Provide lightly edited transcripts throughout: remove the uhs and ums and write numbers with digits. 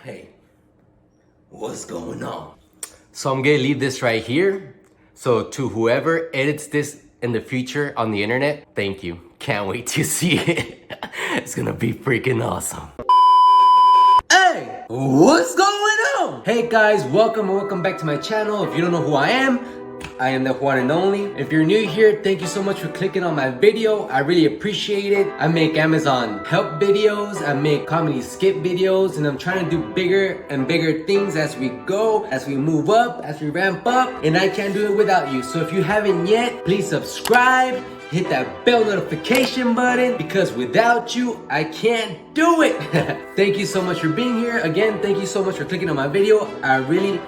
Hey, what's going on? So I'm gonna leave this right here. So to whoever edits this in the future on the internet, thank you. Can't wait to see it. It's gonna be freaking awesome. Hey, what's going on? Hey guys, welcome back to my channel. If you don't know who I am the one and only. If you're new here, thank you so much for clicking on my video. I really appreciate it. I make Amazon help videos, I make comedy skit videos, and I'm trying to do bigger and bigger things as we go, as we move up, as we ramp up, and I can't do it without you. So if you haven't yet, please subscribe, hit that bell notification button, because without you, I can't do it. Thank you so much for being here. Again, thank you so much for clicking on my video. I really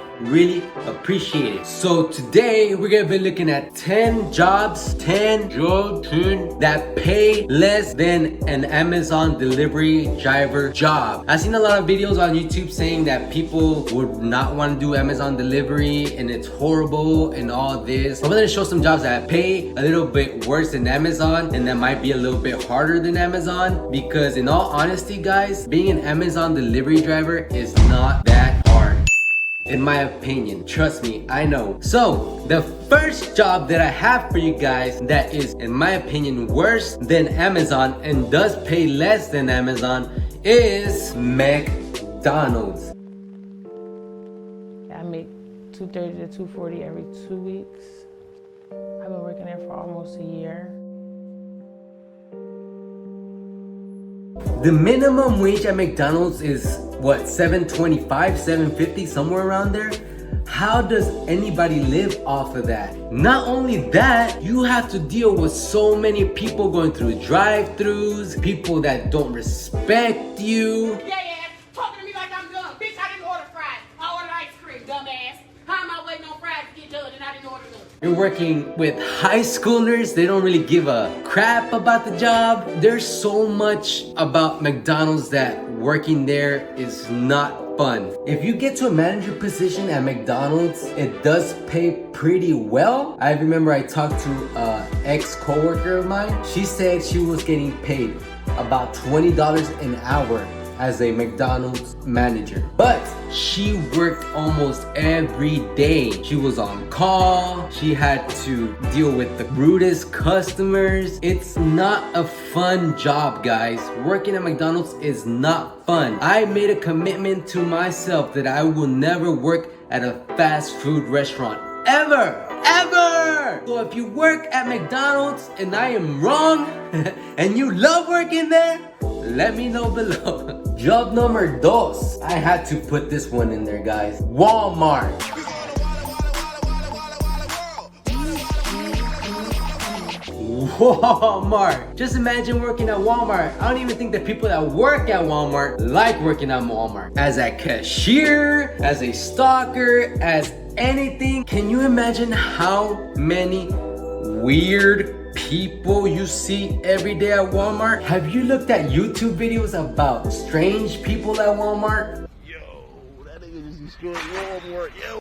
appreciate it. So today we're gonna be looking at 10 jobs that pay less than an Amazon delivery driver job. I've seen a lot of videos on YouTube saying that people would not want to do Amazon delivery and it's horrible and all this. I'm gonna show some jobs that pay a little bit worse than Amazon and that might be a little bit harder than Amazon, because in all honesty guys, being an Amazon delivery driver is not that hard. In my opinion, trust me, I know. So, the first job that I have for you guys that is, in my opinion, worse than Amazon and does pay less than Amazon is McDonald's. I make $230 to $240 every 2 weeks. I've been working there for almost a year. The minimum wage at McDonald's is what, $7.25, $7.50, somewhere around there? How does anybody live off of that? Not only that, you have to deal with so many people going through drive-thrus, people that don't respect you. Yeah, talking to me like I'm dumb. Bitch, I didn't order fries. I ordered ice cream, dumbass. How am I waiting on fries to get done and I didn't order them? You're working with high schoolers, they don't really give a crap about the job. There's so much about McDonald's that working there is not fun. If you get to a manager position at McDonald's, it does pay pretty well. I remember I talked to an ex-coworker of mine. She said she was getting paid about $20 an hour as a McDonald's manager, but she worked almost every day. She was on call, she had to deal with the rudest customers. It's not a fun job, guys. Working at McDonald's is not fun. I made a commitment to myself that I will never work at a fast food restaurant ever. So if you work at McDonald's and I am wrong and you love working there, let me know below. Job number 2. I had to put this one in there, guys. Walmart. Walmart. Just imagine working at Walmart. I don't even think the people that work at Walmart like working at Walmart. As a cashier, as a stalker, as anything. Can you imagine how many weird people you see every day at Walmart? Have you looked at YouTube videos about strange people at Walmart? Yo, that nigga just destroyed Walmart. Yo.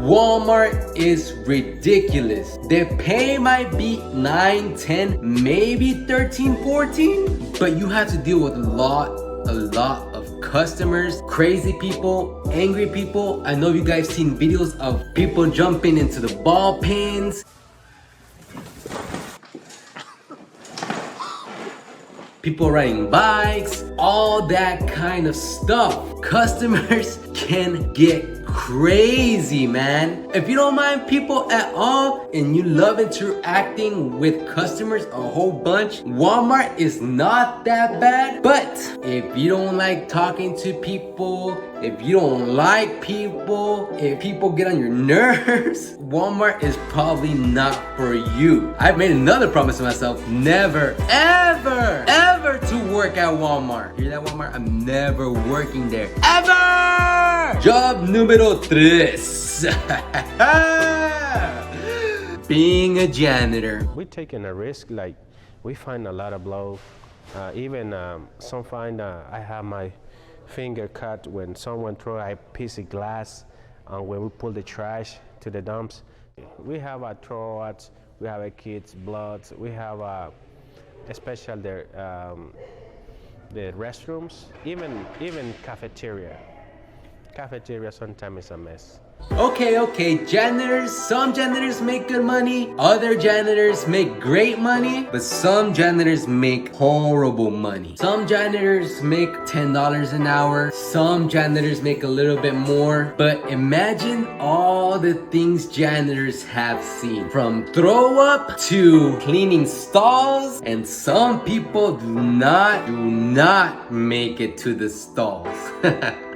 Walmart is ridiculous. The pay might be 9, 10, maybe 13, 14, but you have to deal with a lot of customers, crazy people, angry people. I know you guys seen videos of people jumping into the ball pins. People riding bikes, all that kind of stuff. Customers can get crazy, man. If you don't mind people at all and you love interacting with customers a whole bunch, Walmart is not that bad. But if you don't like talking to people, if you don't like people, if people get on your nerves, Walmart is probably not for you. I've made another promise to myself, never, ever, ever to work at Walmart. Hear that, Walmart? I'm never working there, ever! Job número 3. Being a janitor. We're taking a risk, like we find a lot of blood. Even some find I have my finger cut when someone throw a piece of glass when we pull the trash to the dumps. We have our throats, we have our kids' blood, we have especially the restrooms, even cafeteria. Cafeteria sometimes is a mess. Okay, janitors, some janitors make good money, other janitors make great money, but some janitors make horrible money. Some janitors make $10 an hour, some janitors make a little bit more, but imagine all the things janitors have seen, from throw up to cleaning stalls, and some people do not make it to the stalls.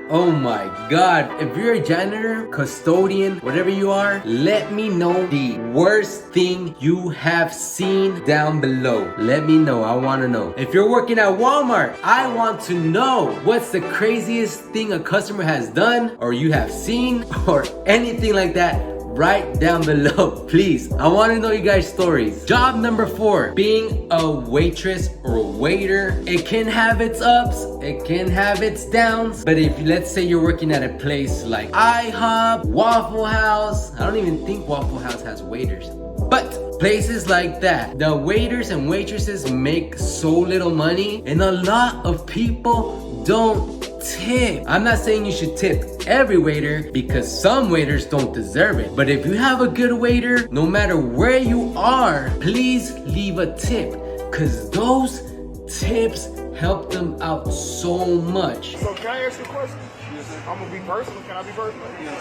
Oh my God, if you're a janitor, custodian, whatever you are, let me know the worst thing you have seen down below. Let me know, I wanna know. If you're working at Walmart, I want to know what's the craziest thing a customer has done or you have seen or anything like that. Right down below, please. I want to know you guys' stories. Job number 4, being a waitress or a waiter. It can have its ups, it can have its downs, but if let's say you're working at a place like IHOP, Waffle House, I don't even think Waffle House has waiters, but places like that, the waiters and waitresses make so little money, and a lot of people don't tip. I'm not saying you should tip every waiter because some waiters don't deserve it. But if you have a good waiter, no matter where you are, please leave a tip, because those tips help them out so much. So can I ask you a question? Yes, I'm gonna be personal. Can I be personal? Yes.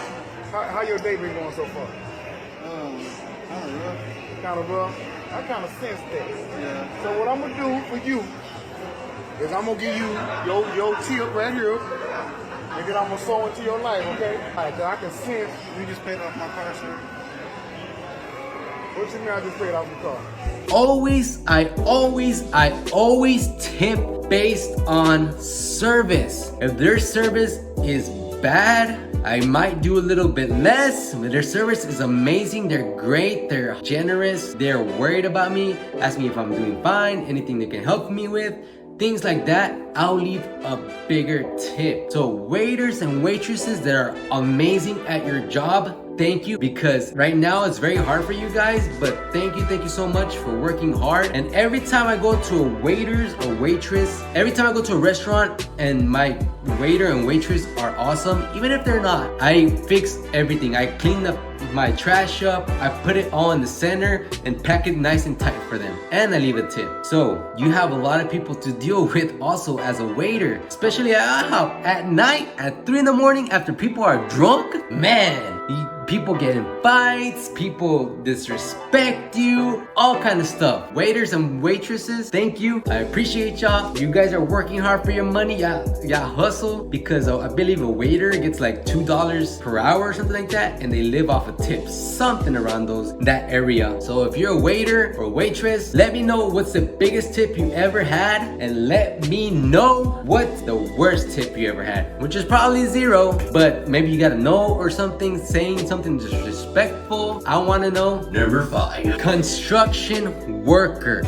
How your day been going so far? Kind of rough. Kind of rough. I kind of sense that. Yeah. So what I'm gonna do for you is I'm gonna give you your tip right here, and then I'm gonna sow into your life, okay? All right, 'cause I can sense. You just paid off my car, sir. What you mean I just paid off the car? I always tip based on service. If their service is bad, I might do a little bit less, but their service is amazing. They're great, they're generous, they're worried about me, ask me if I'm doing fine, anything they can help me with, things like that, I'll leave a bigger tip. So waiters and waitresses that are amazing at your job, thank you, because right now it's very hard for you guys, but thank you so much for working hard. And every time I go to a waiters or waitress, every time I go to a restaurant and my waiter and waitress are awesome, even if they're not, I fix everything. I clean up my trash up, I put it all in the center and pack it nice and tight for them, and I leave a tip. So you have a lot of people to deal with also as a waiter, especially at IHOP at night at 3 in the morning after people are drunk. Man, people get in fights, people disrespect you, all kind of stuff. Waiters and waitresses, thank you. I appreciate y'all. You guys are working hard for your money. Y'all hustle, because I believe a waiter gets like $2 per hour or something like that, and they live off of tips, something around that area. So if you're a waiter or waitress, let me know what's the biggest tip you ever had, and let me know what's the worst tip you ever had, which is probably 0, but maybe you got a no or something, saying something disrespectful. I want to know. Number 5, construction worker.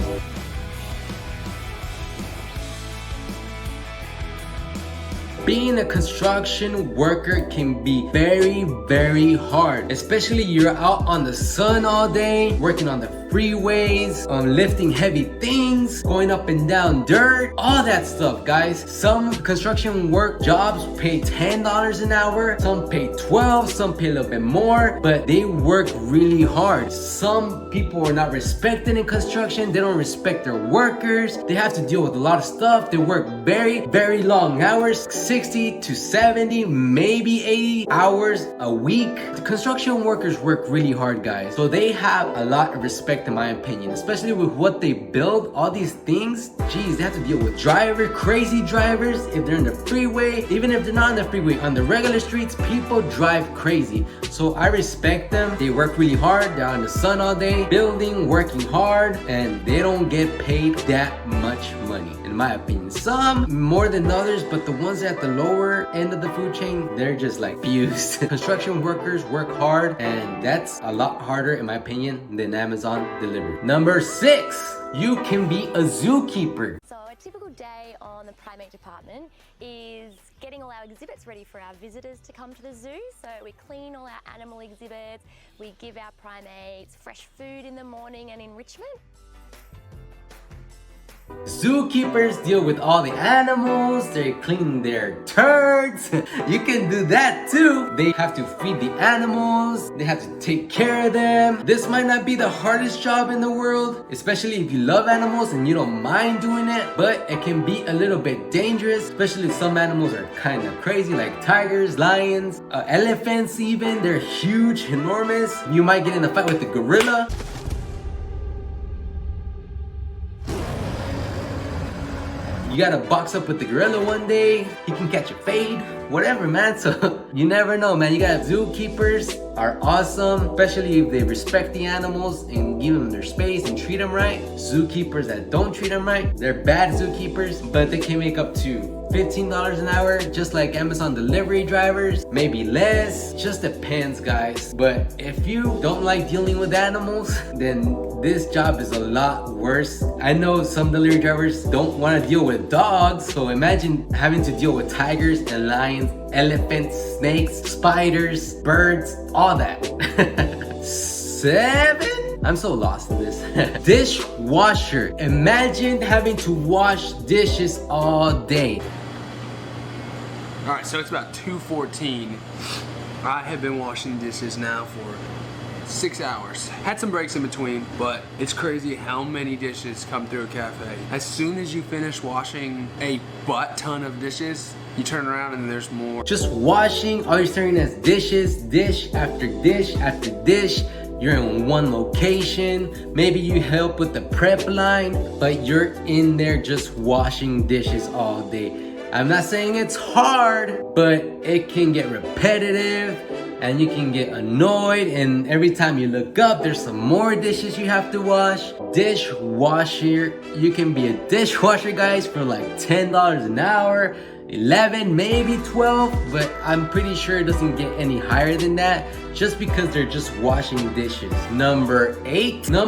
Being a construction worker can be very, very hard, especially you're out on the sun all day, working on the freeways, lifting heavy things, going up and down dirt, all that stuff, guys. Some construction work jobs pay $10 an hour, some pay $12, some pay a little bit more, but they work really hard. Some people are not respected in construction. They don't respect their workers. They have to deal with a lot of stuff. They work very, very long hours, 60 to 70, maybe 80 hours a week. The construction workers work really hard, guys. So they have a lot of respect in my opinion, especially with what they build, all these things. Geez, they have to deal with crazy drivers. If they're in the freeway, even if they're not in the freeway, on the regular streets, people drive crazy. So I respect them. They work really hard. They're in the sun all day, building, working hard, and they don't get paid that much money, in my opinion. Some more than others, but the ones at the lower end of the food chain, they're just like fused. Construction workers work hard, and that's a lot harder, in my opinion, than Amazon delivery. Number 6, you can be a zookeeper. So a typical day on the primate department is getting all our exhibits ready for our visitors to come to the zoo. So we clean all our animal exhibits, we give our primates fresh food in the morning and enrichment. Zookeepers deal with all the animals, they clean their turds. You can do that too. They have to feed the animals, they have to take care of them. This might not be the hardest job in the world, especially if you love animals and you don't mind doing it, but it can be a little bit dangerous, especially if some animals are kind of crazy, like tigers, lions, elephants even. They're huge, enormous. You might get in a fight with a gorilla. You gotta box up with the gorilla one day. He can catch a fade, whatever, man. So you never know, man. You got zookeepers are awesome, especially if they respect the animals and give them their space and treat them right. Zookeepers that don't treat them right, they're bad zookeepers, but they can make up to $15 an hour, just like Amazon delivery drivers, maybe less. Just depends, guys. But if you don't like dealing with animals, then this job is a lot worse. I know some delivery drivers don't want to deal with dogs, so imagine having to deal with tigers and lions, elephants, snakes, spiders, birds, all that. 7? I'm so lost in this. Dishwasher. Imagine having to wash dishes all day. All right, so it's about 2:14. I have been washing dishes now for 6 hours. Had some breaks in between, but it's crazy how many dishes come through a cafe. As soon as you finish washing a butt ton of dishes, you turn around and there's more. Just washing, all you're staring at is dishes, dish after dish after dish. You're in one location. Maybe you help with the prep line, but you're in there just washing dishes all day. I'm not saying it's hard, but it can get repetitive and you can get annoyed, and every time you look up, there's some more dishes you have to wash. Dishwasher, you can be a dishwasher, guys, for like $10 an hour, 11, maybe 12, but I'm pretty sure it doesn't get any higher than that, just because they're just washing dishes. Number 8. I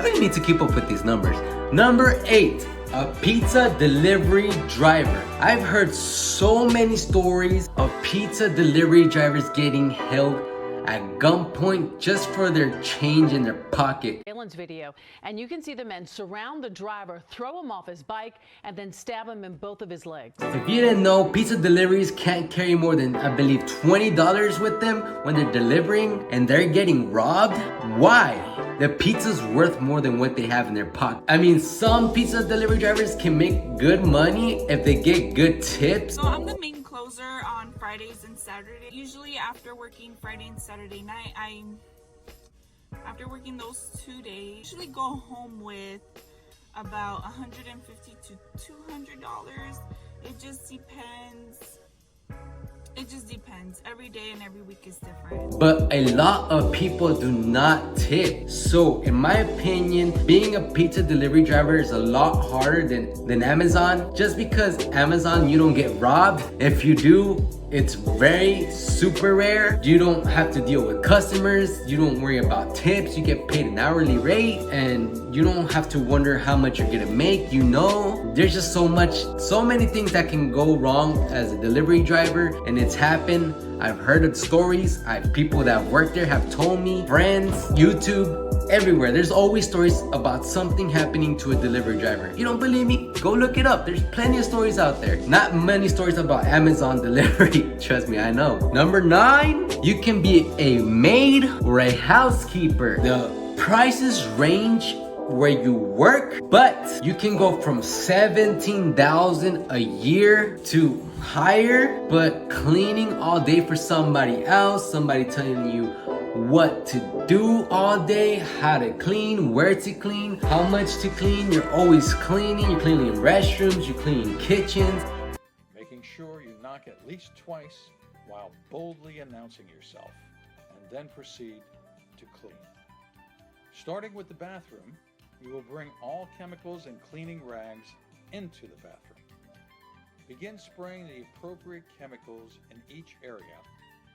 really need to keep up with these numbers. Number 8. A pizza delivery driver. I've heard so many stories of pizza delivery drivers getting held at gunpoint just for their change in their pocket. Surveillance video, and you can see the men surround the driver, throw him off his bike, and then stab him in both of his legs. If you didn't know, pizza deliveries can't carry more than, I believe, $20 with them when they're delivering, and they're getting robbed. Why? The pizza's worth more than what they have in their pocket. I mean, some pizza delivery drivers can make good money if they get good tips. So I'm the main closer on Fridays and Saturdays. Usually after working Friday and Saturday night, after working those 2 days, usually go home with about $150 to $200. It just depends. It just depends. Every day and every week is different. But a lot of people do not tip. So in my opinion, being a pizza delivery driver is a lot harder than Amazon. Just because Amazon, you don't get robbed. If you do, It's very super rare. You don't have to deal with customers. You don't worry about tips. You get paid an hourly rate, and you don't have to wonder how much you're gonna make. You know, there's just so many things that can go wrong as a delivery driver, and it's happened. I've heard of stories. People that work there have told me, friends, YouTube, everywhere. There's always stories about something happening to a delivery driver. You don't believe me? Go look it up. There's plenty of stories out there. Not many stories about Amazon delivery. Trust me, I know. Number 9, you can be a maid or a housekeeper. The prices range where you work, but you can go from $17,000 a year to higher, but cleaning all day for somebody else, somebody telling you what to do all day, how to clean, where to clean, how much to clean. You're always cleaning. You're cleaning restrooms, you're cleaning kitchens. Making sure you knock at least twice while boldly announcing yourself, and then proceed to clean. Starting with the bathroom, you will bring all chemicals and cleaning rags into the bathroom. Begin spraying the appropriate chemicals in each area,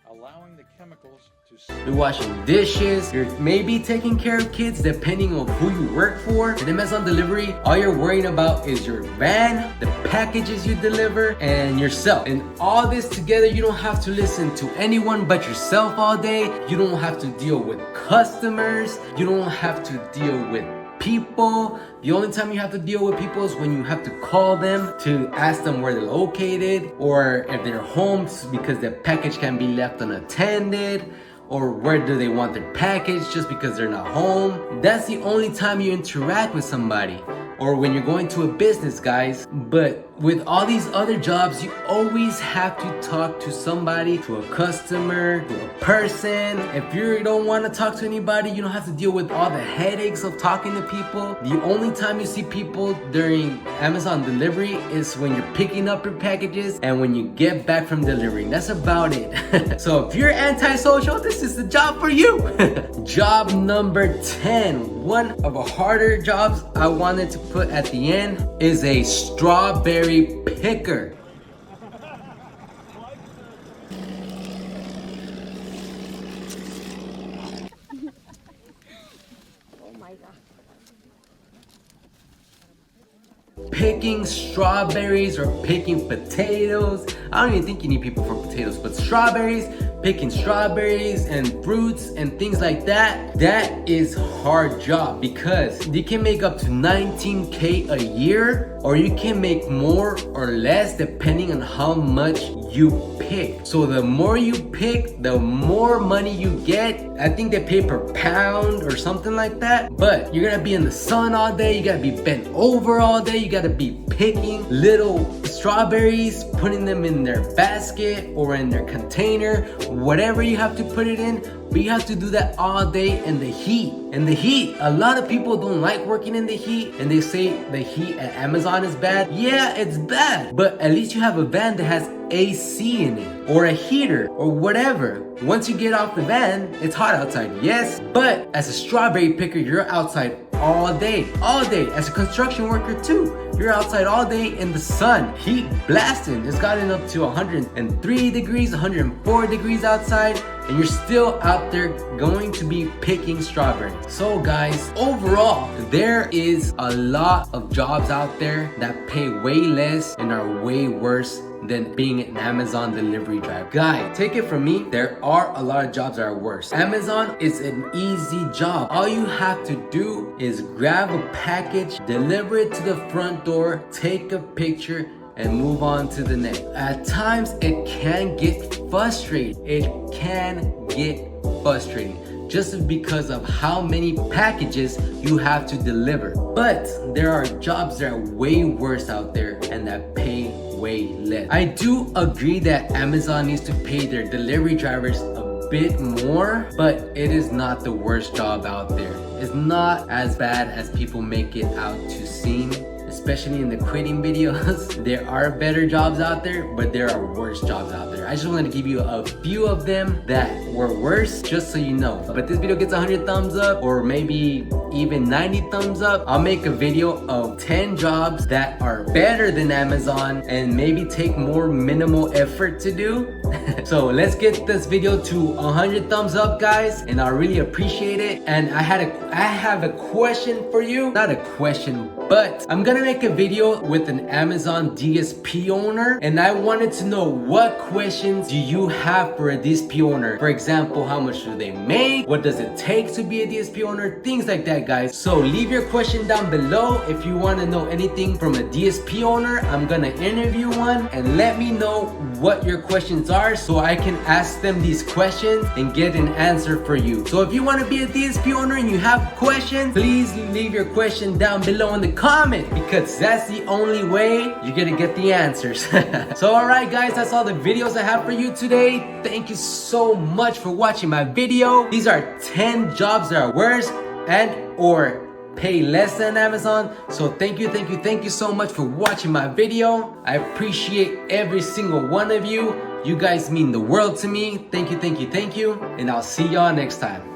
allowing the chemicals to... You're washing dishes, you're maybe taking care of kids depending on who you work for. At Amazon delivery, all you're worrying about is your van, the packages you deliver, and yourself. And all this together, you don't have to listen to anyone but yourself all day. You don't have to deal with customers. You don't have to deal with people. The only time you have to deal with people is when you have to call them to ask them where they're located, or if they're home because their package can be left unattended, or where do they want their package just because they're not home. That's the only time you interact with somebody, or when you're going to a business, guys. But with all these other jobs, you always have to talk to somebody, to a customer, to a person. If you don't want to talk to anybody, you don't have to deal with all the headaches of talking to people. The only time you see people during Amazon delivery is when you're picking up your packages and when you get back from delivering. That's about it. So if you're antisocial, this is the job for you. Job number 10. One of the harder jobs I wanted to put at the end is a strawberry picker. Picking strawberries or picking potatoes. I don't even think you need people for potatoes, but strawberries, picking strawberries and fruits and things like that, that is a hard job, because you can make up to $19K a year, or you can make more or less depending on how much you pick. So the more you pick, the more money you get. I think they pay per pound or something like that. But you're gonna be in the sun all day, you gotta be bent over all day, you gotta be picking little strawberries, putting them in their basket or in their container, whatever you have to put it in. But you have to do that all day in the heat. In the heat, a lot of people don't like working in the heat, and they say the heat at Amazon is bad. Yeah, it's bad, but at least you have a van that has AC in it, or a heater, or whatever. Once you get off the van, it's hot outside, yes, but as a strawberry picker, you're outside all day. All day. As a construction worker too, you're outside all day in the sun, heat blasting. It's gotten up to 103 degrees, 104 degrees outside, and you're still out there going to be picking strawberries. So guys, overall, there is a lot of jobs out there that pay way less and are way worse than being an Amazon delivery driver. Guys, take it from me, there are a lot of jobs that are worse. Amazon is an easy job. All you have to do is grab a package, deliver it to the front door, take a picture, and move on to the next. At times, it can get frustrating. It can get frustrating just because of how many packages you have to deliver. But there are jobs that are way worse out there and that pay way less. I do agree that Amazon needs to pay their delivery drivers a bit more, but it is not the worst job out there. It's not as bad as people make it out to seem. Especially in the quitting videos. There are better jobs out there, but there are worse jobs out there. I just wanted to give you a few of them that were worse, just so you know. But this video gets 100 thumbs up, or maybe even 90 thumbs up, I'll make a video of 10 jobs that are better than Amazon and maybe take more minimal effort to do. So let's get this video to 100 thumbs up, guys, and I really appreciate it. And I have a question for you. Not a question, but I'm gonna make a video with an Amazon DSP owner, and I wanted to know what questions do you have for a DSP owner. For example, how much do they make? What does it take to be a DSP owner? Things like that, guys. So leave your question down below if you want to know anything from a DSP owner. I'm gonna interview one, and let me know what your questions are so I can ask them these questions and get an answer for you. So if you want to be a DSP owner and you have questions, please leave your question down below in the comment, because that's the only way you're gonna get the answers. So alright guys, that's all the videos I have for you today. Thank you so much for watching my video. These are 10 jobs that are worse and or pay less than Amazon. So thank you so much for watching my video. I appreciate every single one of you. You guys mean the world to me. Thank you, and I'll see y'all next time.